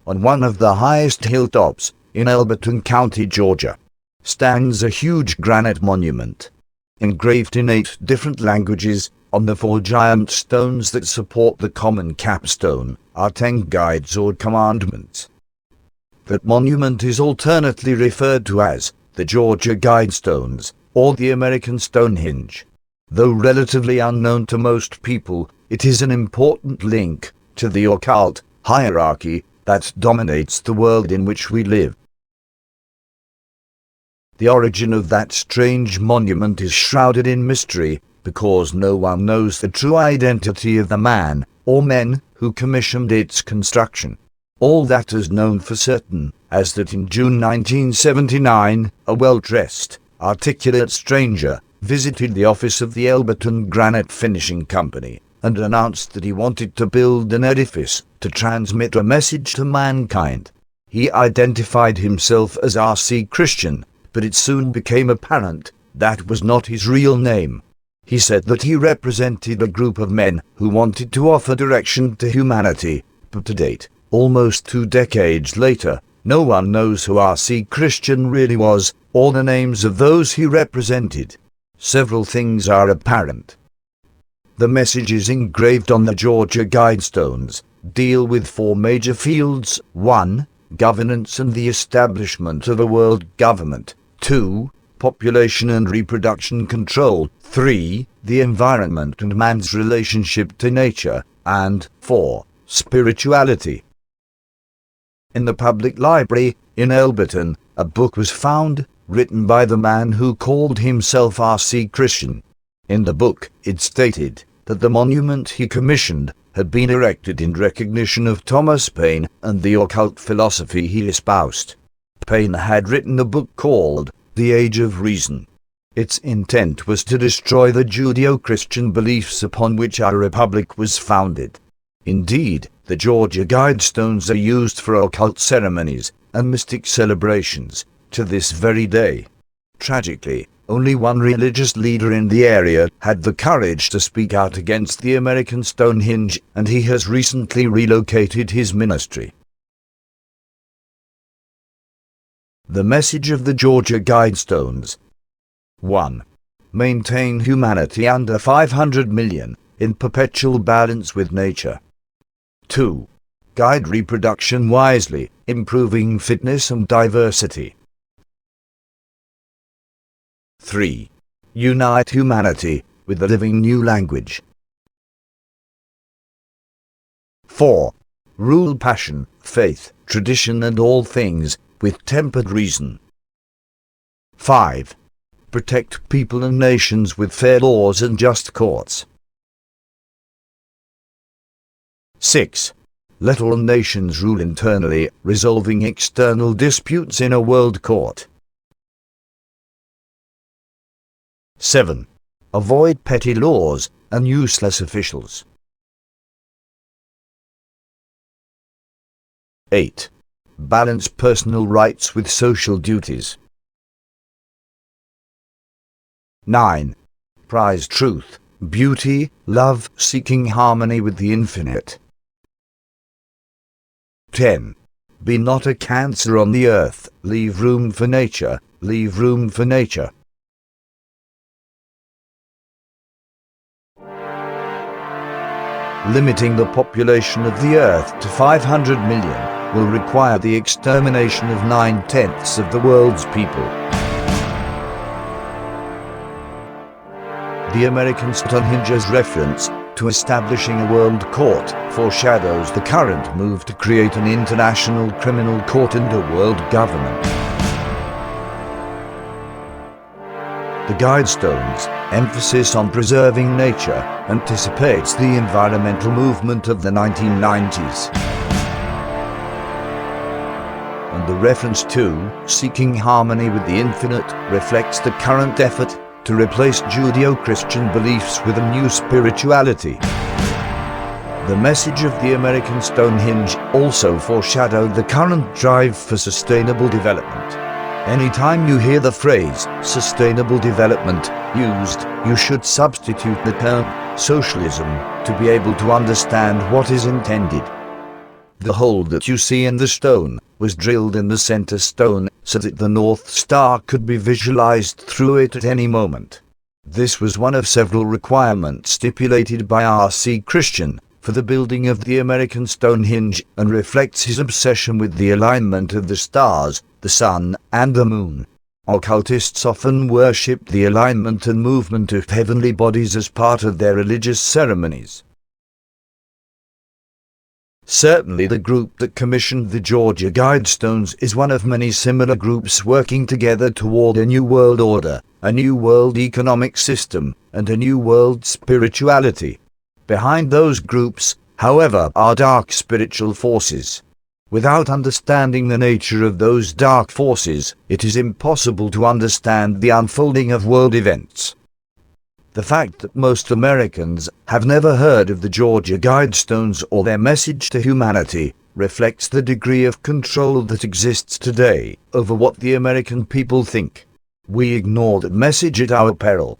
on one of the highest hilltops in Elberton County, Georgia, stands a huge granite monument, engraved in 8 different languages. On the 4 giant stones that support the common capstone are 10 guides or commandments. That monument is alternately referred to as the Georgia Guidestones or the American Stonehenge. Though relatively unknown to most people, it is an important link to the occult hierarchy that dominates the world in which we live. The origin of that strange monument is shrouded in mystery, because no one knows the true identity of the man or men who commissioned its construction. All that is known for certain is that in June 1979, a well-dressed, articulate stranger visited the office of the Elberton Granite Finishing Company and announced that he wanted to build an edifice to transmit a message to mankind. He identified himself as R.C. Christian, but it soon became apparent that was not his real name. He said that he represented a group of men who wanted to offer direction to humanity, but to date, almost 2 decades later, no one knows who R.C. Christian really was, or the names of those he represented. Several things are apparent. The messages engraved on the Georgia Guidestones deal with 4 major fields: 1. Governance and the establishment of a world government; 2. Population and reproduction control; 3. The environment and man's relationship to nature; and 4. Spirituality. In the public library in Elberton, a book was found, written by the man who called himself R.C. Christian. In the book, it stated that the monument he commissioned had been erected in recognition of Thomas Paine and the occult philosophy he espoused. Paine had written a book called The Age of Reason. Its intent was to destroy the Judeo-Christian beliefs upon which our republic was founded. Indeed, the Georgia Guidestones are used for occult ceremonies and mystic celebrations to this very day. Tragically, only one religious leader in the area had the courage to speak out against the American Stonehenge, and he has recently relocated his ministry. The message of the Georgia Guidestones. 1. Maintain humanity under 500 million, in perpetual balance with nature. 2. Guide reproduction wisely, improving fitness and diversity. 3. Unite humanity with a living new language. 4. Rule passion, faith, tradition and all things with tempered reason. 5. Protect people and nations with fair laws and just courts. 6. Let all nations rule internally, resolving external disputes in a world court. 7. Avoid petty laws and useless officials. 8. Balance personal rights with social duties. 9. Prize truth, beauty, love, seeking harmony with the infinite. 10. Be not a cancer on the earth, leave room for nature, leave room for nature. Limiting the population of the earth to 500 million will require the extermination of 9/10 of the world's people. The American Stonehenge's reference to establishing a world court foreshadows the current move to create an international criminal court and a world government. The Guidestones' emphasis on preserving nature anticipates the environmental movement of the 1990s. And the reference to seeking harmony with the infinite reflects the current effort to replace Judeo-Christian beliefs with a new spirituality. The message of the American Stonehenge also foreshadowed the current drive for sustainable development. Anytime you hear the phrase sustainable development used, you should substitute the term socialism to be able to understand what is intended. The hole that you see in the stone was drilled in the center stone so that the North Star could be visualized through it at any moment. This was one of several requirements stipulated by R.C. Christian for the building of the American Stonehenge, and reflects his obsession with the alignment of the stars, the sun, and the moon. Occultists often worshipped the alignment and movement of heavenly bodies as part of their religious ceremonies. Certainly the group that commissioned the Georgia Guidestones is one of many similar groups working together toward a new world order, a new world economic system, and a new world spirituality. Behind those groups, however, are dark spiritual forces. Without understanding the nature of those dark forces, it is impossible to understand the unfolding of world events. The fact that most Americans have never heard of the Georgia Guidestones or their message to humanity reflects the degree of control that exists today over what the American people think. We ignore that message at our peril.